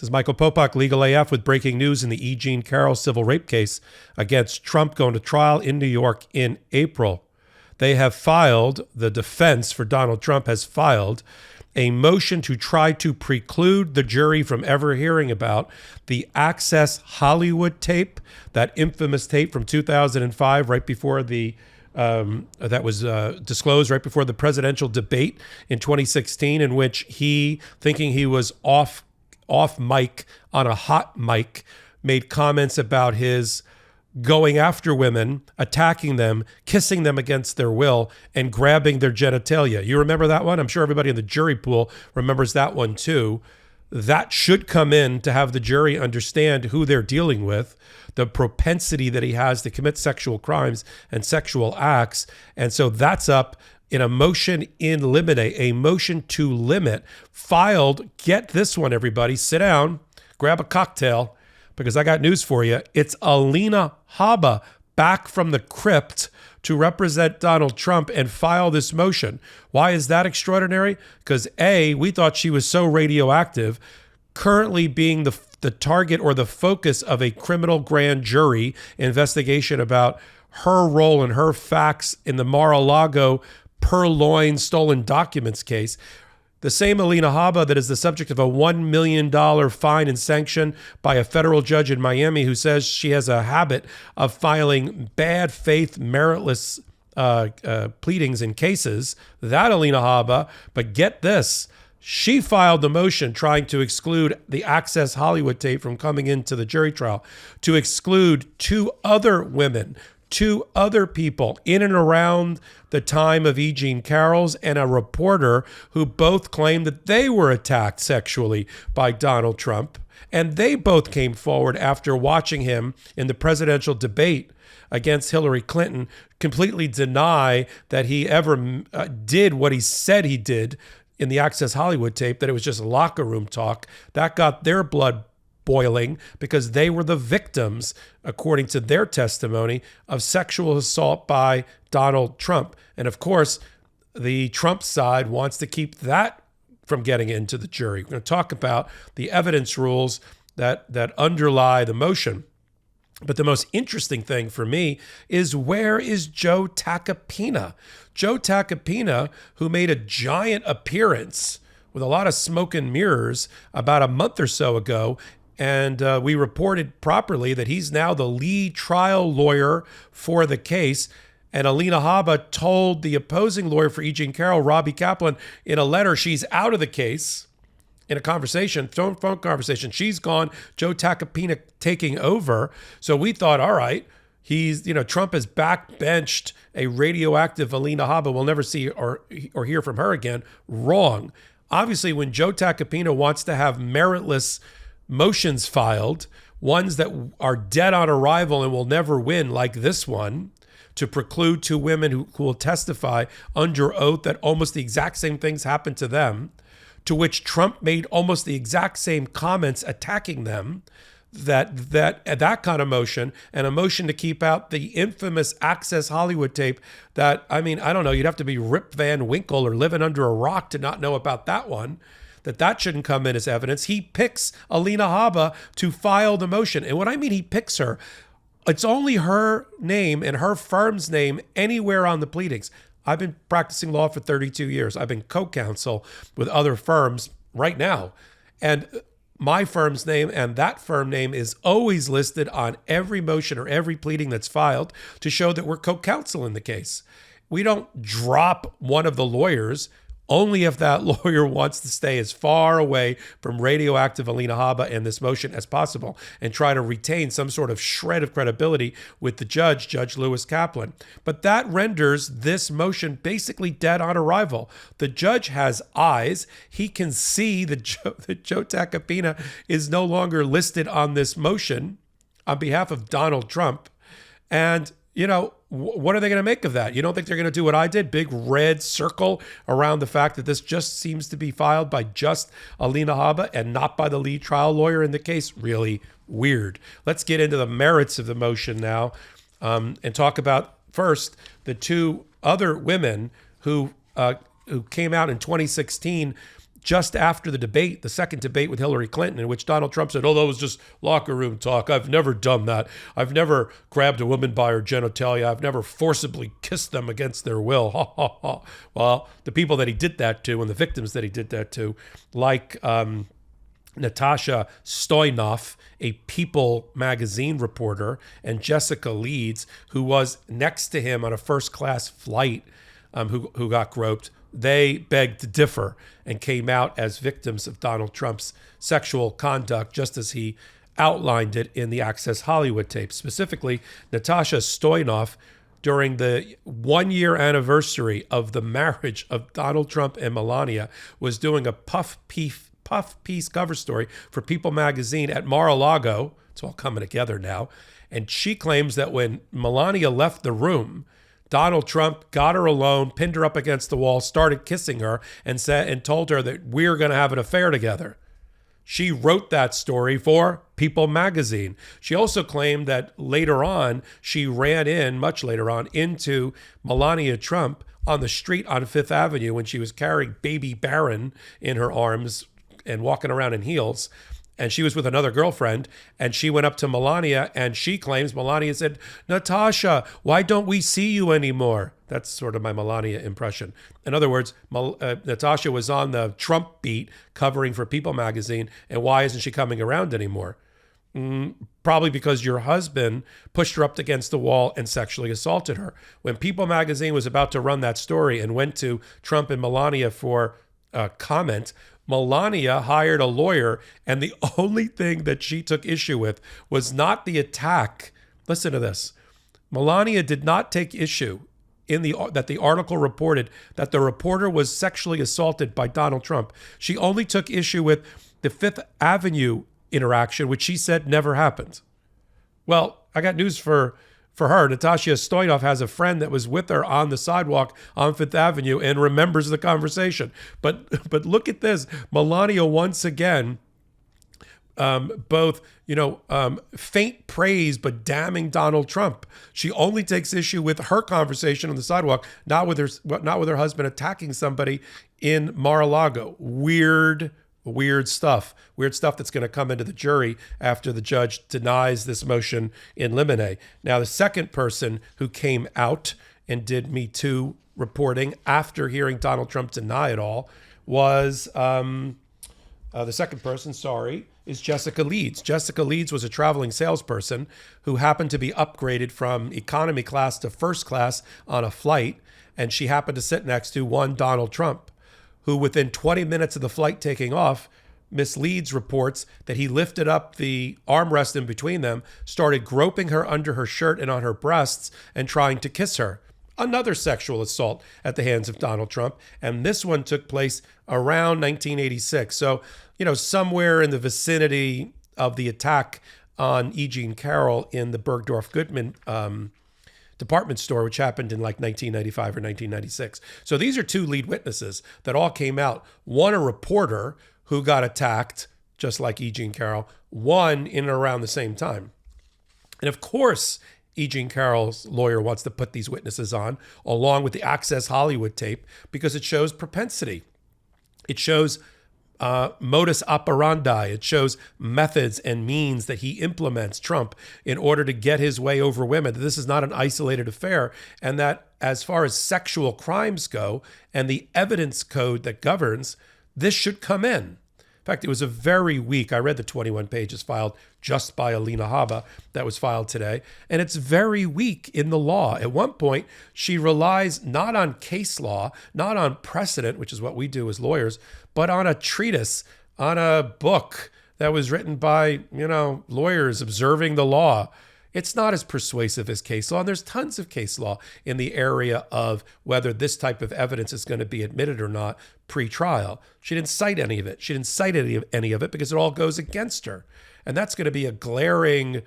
This is Michael Popok, Legal AF, with breaking news in the E. Jean Carroll civil rape case against Trump going to trial in New York in April. They have filed, the defense for Donald Trump has filed a motion to try to preclude the jury from ever hearing about the Access Hollywood tape, that infamous tape from 2005, right before the that was disclosed right before the presidential debate in 2016, in which he, thinking he was off mic on a hot mic, made comments about his going after women, attacking them, kissing them against their will, and grabbing their genitalia. You remember that one? I'm sure everybody in the jury pool remembers that one too. That should come in to have the jury understand who they're dealing with, the propensity that he has to commit sexual crimes and sexual acts. And so that's up in a motion in limine, a motion to limit, filed. Get this one, everybody. Sit down, grab a cocktail, because I got news for you. It's Alina Habba back from the crypt to represent Donald Trump and file this motion. Why is that extraordinary? Because A, we thought she was so radioactive, currently being the target or the focus of a criminal grand jury investigation about her role and her facts in the Mar-a-Lago purloined stolen documents case. The same Alina Habba that is the subject of a $1 million fine and sanction by a federal judge in Miami, who says she has a habit of filing bad faith, meritless pleadings in cases. That Alina Habba, but get this, she filed the motion trying to exclude the Access Hollywood tape from coming into the jury trial, to exclude two other women, two other people in and around the time of E. Jean Carroll's, and a reporter who both claimed that they were attacked sexually by Donald Trump. And they both came forward after watching him in the presidential debate against Hillary Clinton completely deny that he ever did what he said he did in the Access Hollywood tape, that it was just locker room talk. That got their blood boiling because they were the victims, according to their testimony, of sexual assault by Donald Trump. And of course, the Trump side wants to keep that from getting into the jury. We're going to talk about the evidence rules that underlie the motion. But the most interesting thing for me is, where is Joe Tacopina? Joe Tacopina, who made a giant appearance with a lot of smoke and mirrors about a month or so ago, and we reported properly that he's now the lead trial lawyer for the case. And Alina Habba told the opposing lawyer for E. Jean Carroll, Robbie Kaplan, in a letter, she's out of the case. In a conversation, phone conversation, she's gone, Joe Tacopina taking over. So we thought, all right, Trump has backbenched a radioactive Alina Habba. We'll never see or hear from her again. Wrong. Obviously, when Joe Tacopina wants to have meritless motions filed, ones that are dead on arrival and will never win, like this one, to preclude two women who will testify under oath that almost the exact same things happened to them, to which Trump made almost the exact same comments attacking them, that kind of motion, and a motion to keep out the infamous Access Hollywood tape that, I mean, I don't know, you'd have to be Rip Van Winkle or living under a rock to not know about that one, that shouldn't come in as evidence. He picks Alina Habba to file the motion. And what I mean he picks her, it's only her name and her firm's name anywhere on the pleadings. I've been practicing law for 32 years. I've been co-counsel with other firms right now. And my firm's name and that firm name is always listed on every motion or every pleading that's filed to show that we're co-counsel in the case. We don't drop one of the lawyers only if that lawyer wants to stay as far away from radioactive Alina Habba and this motion as possible and try to retain some sort of shred of credibility with the judge, Judge Lewis Kaplan. But that renders this motion basically dead on arrival. The judge has eyes. He can see that Joe Tacopina is no longer listed on this motion on behalf of Donald Trump. And what are they going to make of that? You don't think they're going to do what I did? Big red circle around the fact that this just seems to be filed by just Alina Habba and not by the lead trial lawyer in the case? Really weird. Let's get into the merits of the motion now, and talk about first the two other women who came out in 2016 just after the debate, the second debate with Hillary Clinton, in which Donald Trump said, oh, that was just locker room talk. I've never done that. I've never grabbed a woman by her genitalia. I've never forcibly kissed them against their will. Ha, ha, ha. Well, the people that he did that to and the victims that he did that to, like Natasha Stoyanov, a People magazine reporter, and Jessica Leeds, who was next to him on a first-class flight, who got groped, they begged to differ and came out as victims of Donald Trump's sexual conduct, just as he outlined it in the Access Hollywood tape. Specifically, Natasha Stoyanov, during the 1-year anniversary of the marriage of Donald Trump and Melania, was doing a puff piece cover story for People magazine at Mar-a-Lago. It's all coming together now. And she claims that when Melania left the room, Donald Trump got her alone, pinned her up against the wall, started kissing her, and told her that we're going to have an affair together. She wrote that story for People magazine. She also claimed that later on, she ran in, much later on, into Melania Trump on the street on Fifth Avenue when she was carrying baby Barron in her arms and walking around in heels. And she was with another girlfriend, and she went up to Melania, and she claims Melania said, Natasha, why don't we see you anymore? That's sort of my Melania impression. In other words, Natasha was on the Trump beat covering for People magazine, and why isn't she coming around anymore? Probably because your husband pushed her up against the wall and sexually assaulted her. When People magazine was about to run that story and went to Trump and Melania for comment, Melania hired a lawyer, and the only thing that she took issue with was not the attack. Listen to this. Melania did not take issue that the article reported that the reporter was sexually assaulted by Donald Trump. She only took issue with the Fifth Avenue interaction, which she said never happened. Well, I got news for her. Natasha Stoyanov has a friend that was with her on the sidewalk on Fifth Avenue and remembers the conversation. But look at this. Melania once again, both faint praise but damning Donald Trump. She only takes issue with her conversation on the sidewalk, not with her husband attacking somebody in Mar-a-Lago. Weird stuff that's going to come into the jury after the judge denies this motion in limine. Now, the second person who came out and did Me Too reporting after hearing Donald Trump deny it all was is Jessica Leeds. Jessica Leeds was a traveling salesperson who happened to be upgraded from economy class to first class on a flight, and she happened to sit next to one Donald Trump, who within 20 minutes of the flight taking off, Miss Leeds reports that he lifted up the armrest in between them, started groping her under her shirt and on her breasts and trying to kiss her. Another sexual assault at the hands of Donald Trump. And this one took place around 1986. So, somewhere in the vicinity of the attack on E. Jean Carroll in the Bergdorf Goodman department store, which happened in like 1995 or 1996. So these are two lead witnesses that all came out. One, a reporter who got attacked, just like E. Jean Carroll, one in and around the same time. And of course, E. Jean Carroll's lawyer wants to put these witnesses on, along with the Access Hollywood tape, because it shows propensity. It shows modus operandi. It shows methods and means that he implements, Trump, in order to get his way over women. That this is not an isolated affair, and that as far as sexual crimes go and the evidence code that governs, this should come in. In fact, it was a very weak, I read the 21 pages filed just by Alina Habba that was filed today, and it's very weak in the law. At one point, she relies not on case law, not on precedent, which is what we do as lawyers, but on a treatise, on a book that was written by, lawyers observing the law. It's not as persuasive as case law, and there's tons of case law in the area of whether this type of evidence is going to be admitted or not pre-trial. She didn't cite any of it. She didn't cite any of it because it all goes against her. And that's going to be a glaring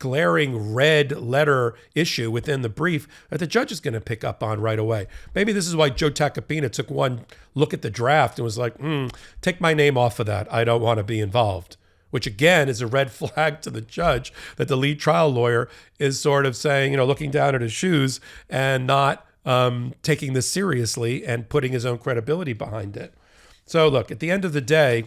red letter issue within the brief that the judge is going to pick up on right away. Maybe this is why Joe Tacopina took one look at the draft and was like, take my name off of that. I don't want to be involved. Which again is a red flag to the judge that the lead trial lawyer is sort of saying, looking down at his shoes and not taking this seriously and putting his own credibility behind it. So look, at the end of the day,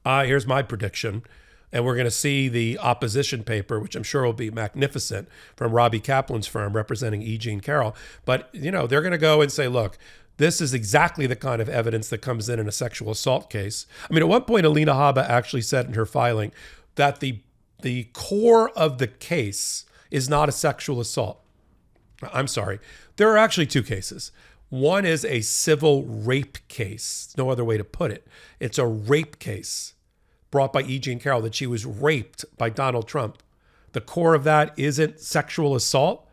here's my prediction. And we're going to see the opposition paper, which I'm sure will be magnificent, from Robbie Kaplan's firm representing E. Jean Carroll. But, they're going to go and say, look, this is exactly the kind of evidence that comes in a sexual assault case. I mean, at one point, Alina Habba actually said in her filing that the core of the case is not a sexual assault. I'm sorry. There are actually two cases. One is a civil rape case. No other way to put it. It's a rape case brought by E. Jean Carroll, that she was raped by Donald Trump. The core of that isn't sexual assault.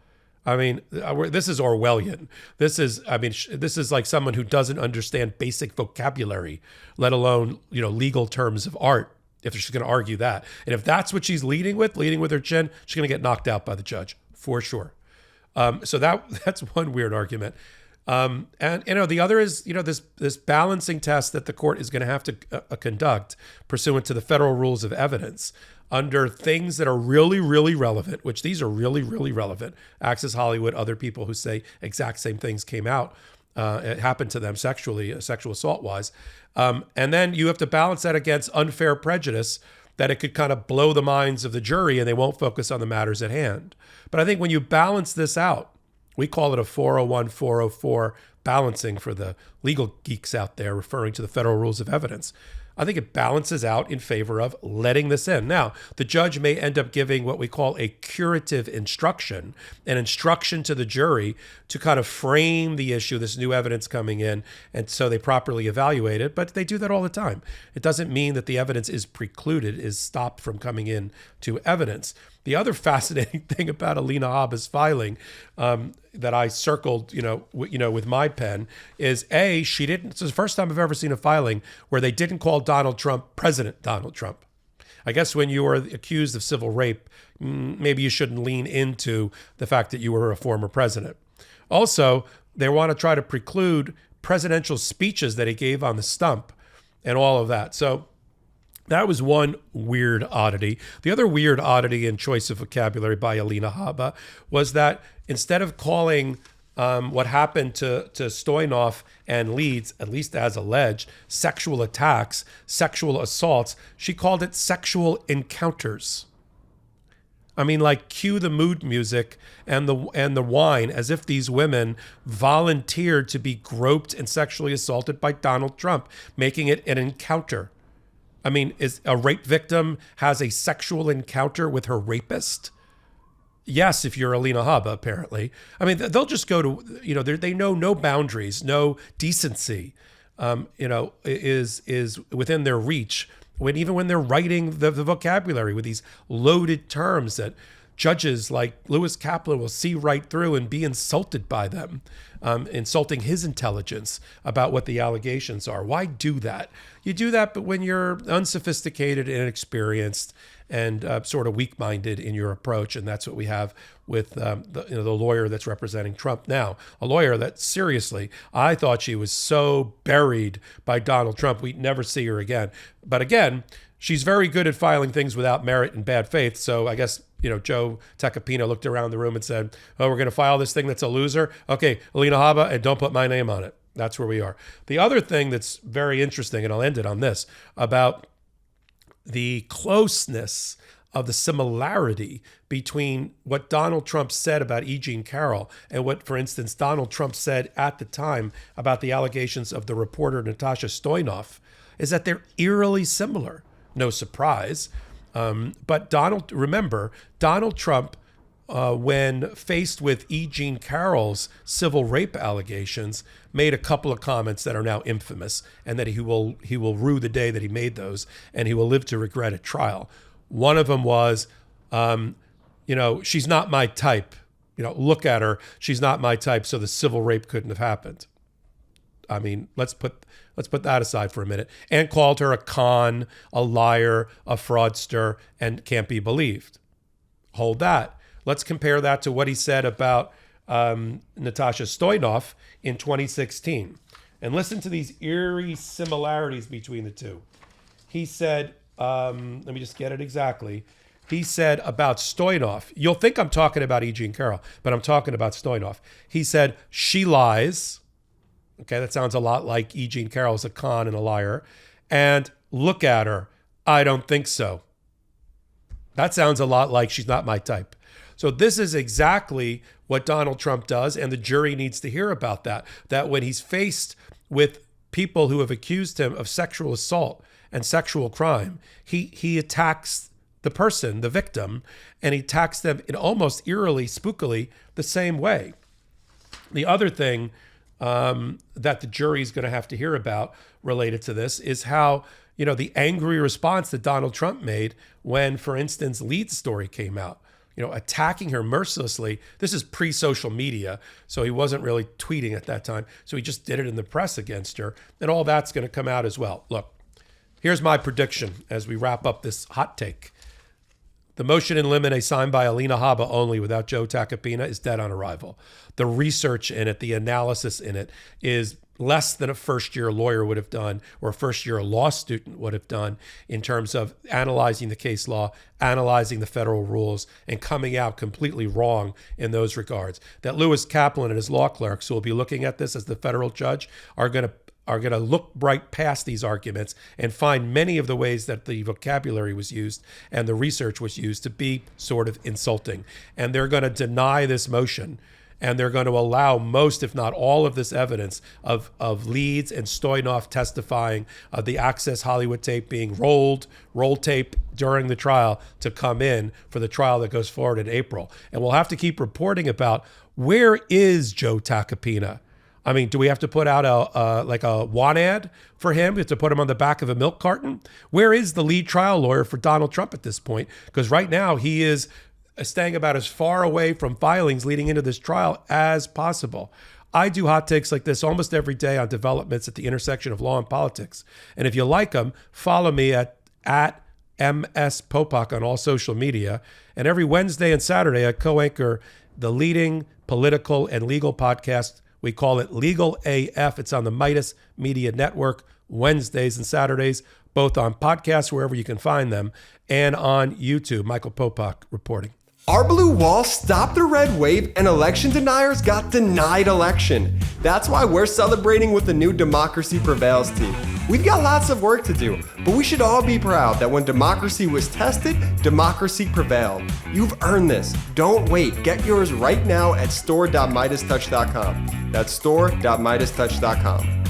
I mean, this is Orwellian. This is like someone who doesn't understand basic vocabulary, let alone, legal terms of art, if she's going to argue that. And if that's what she's leading with her chin, she's going to get knocked out by the judge, for sure. So that's one weird argument. And the other is, this balancing test that the court is going to have to conduct pursuant to the federal rules of evidence under things that are really, really relevant, which these are really, really relevant. Access Hollywood, other people who say exact same things came out, it happened to them sexually, sexual assault wise. And then you have to balance that against unfair prejudice, that it could kind of blow the minds of the jury and they won't focus on the matters at hand. But I think when you balance this out, we call it a 401, 404 balancing for the legal geeks out there, referring to the federal rules of evidence. I think it balances out in favor of letting this in. Now, the judge may end up giving what we call a curative instruction, an instruction to the jury to kind of frame the issue, this new evidence coming in, and so they properly evaluate it. But they do that all the time. It doesn't mean that the evidence is precluded, is stopped from coming in to evidence. The other fascinating thing about Alina Habba's filing that I circled, with my pen is she didn't. It's the first time I've ever seen a filing where they didn't call Donald Trump President Donald Trump. I guess when you are accused of civil rape, maybe you shouldn't lean into the fact that you were a former president. Also, they want to try to preclude presidential speeches that he gave on the stump and all of that. So that was one weird oddity. The other weird oddity in choice of vocabulary by Alina Habba was that instead of calling what happened to Stoyanov and Leeds, at least as alleged, sexual attacks, sexual assaults, she called it sexual encounters. I mean, like, cue the mood music and the wine, as if these women volunteered to be groped and sexually assaulted by Donald Trump, making it an encounter. I mean, is a rape victim has a sexual encounter with her rapist? Yes, if you're Alina Habba, apparently. I mean, they'll just go to, they know no boundaries, no decency, is within their reach. Even when they're writing the vocabulary with these loaded terms that judges like Lewis Kaplan will see right through and be insulted by them, insulting his intelligence about what the allegations are. Why do that? You do that, but when you're unsophisticated, inexperienced, and sort of weak-minded in your approach, and that's what we have with the lawyer that's representing Trump now. A lawyer that, seriously, I thought she was so buried by Donald Trump, we'd never see her again. But again, she's very good at filing things without merit and bad faith, so I guess Joe Tacopina looked around the room and said, oh, we're going to file this thing that's a loser? Okay, Alina Habba, and don't put my name on it. That's where we are. The other thing that's very interesting, and I'll end it on this, about the closeness of the similarity between what Donald Trump said about E. Jean Carroll and what, for instance, Donald Trump said at the time about the allegations of the reporter Natasha Stoyanov, is that they're eerily similar. No surprise. But remember, Donald Trump, when faced with E. Jean Carroll's civil rape allegations, made a couple of comments that are now infamous, and that he will rue the day that he made those, and he will live to regret at trial. One of them was, she's not my type. Look at her. She's not my type, so the civil rape couldn't have happened. I mean, let's put that aside for a minute. And called her a con, a liar, a fraudster, and can't be believed. Hold that. Let's compare that to what he said about Natasha Stoyanov in 2016. And listen to these eerie similarities between the two. He said, let me just get it exactly. He said about Stoyanov, you'll think I'm talking about E. Jean Carroll, but I'm talking about Stoyanov. He said, she lies. Okay, that sounds a lot like E. Jean Carroll is a con and a liar. And look at her. I don't think so. That sounds a lot like she's not my type. So this is exactly what Donald Trump does, and the jury needs to hear about that. That when he's faced with people who have accused him of sexual assault and sexual crime, he attacks the person, the victim, and he attacks them in almost eerily, spookily the same way. The other thing that the jury is going to have to hear about related to this is how, the angry response that Donald Trump made when, for instance, Lee's story came out, attacking her mercilessly. This is pre-social media, so he wasn't really tweeting at that time. So he just did it in the press against her, and all that's going to come out as well. Look, here's my prediction as we wrap up this hot take. The motion in limine signed by Alina Habba only without Joe Tacopina is dead on arrival. The research in it, the analysis in it is less than a first-year lawyer would have done or a first-year law student would have done in terms of analyzing the case law, analyzing the federal rules, and coming out completely wrong in those regards. That Lewis Kaplan and his law clerks who will be looking at this as the federal judge are going to look right past these arguments and find many of the ways that the vocabulary was used and the research was used to be sort of insulting. And they're going to deny this motion, and they're going to allow most, if not all, of this evidence of Leeds and Stoyanov testifying, of the Access Hollywood tape being roll tape during the trial to come in for the trial that goes forward in April. And we'll have to keep reporting about where is Joe Tacopina. I mean, do we have to put out a want ad for him? We have to put him on the back of a milk carton? Where is the lead trial lawyer for Donald Trump at this point? Because right now he is staying about as far away from filings leading into this trial as possible. I do hot takes like this almost every day on developments at the intersection of law and politics. And if you like them, follow me at MS Popok on all social media. And every Wednesday and Saturday, I co-anchor the leading political and legal podcast. We call it Legal AF. It's on the Meidas Media Network, Wednesdays and Saturdays, both on podcasts, wherever you can find them, and on YouTube. Michael Popok reporting. Our blue wall stopped the red wave and election deniers got denied election. That's why we're celebrating with the new Democracy Prevails team. We've got lots of work to do, but we should all be proud that when democracy was tested, democracy prevailed. You've earned this. Don't wait. Get yours right now at store.meidastouch.com. That's store.meidastouch.com.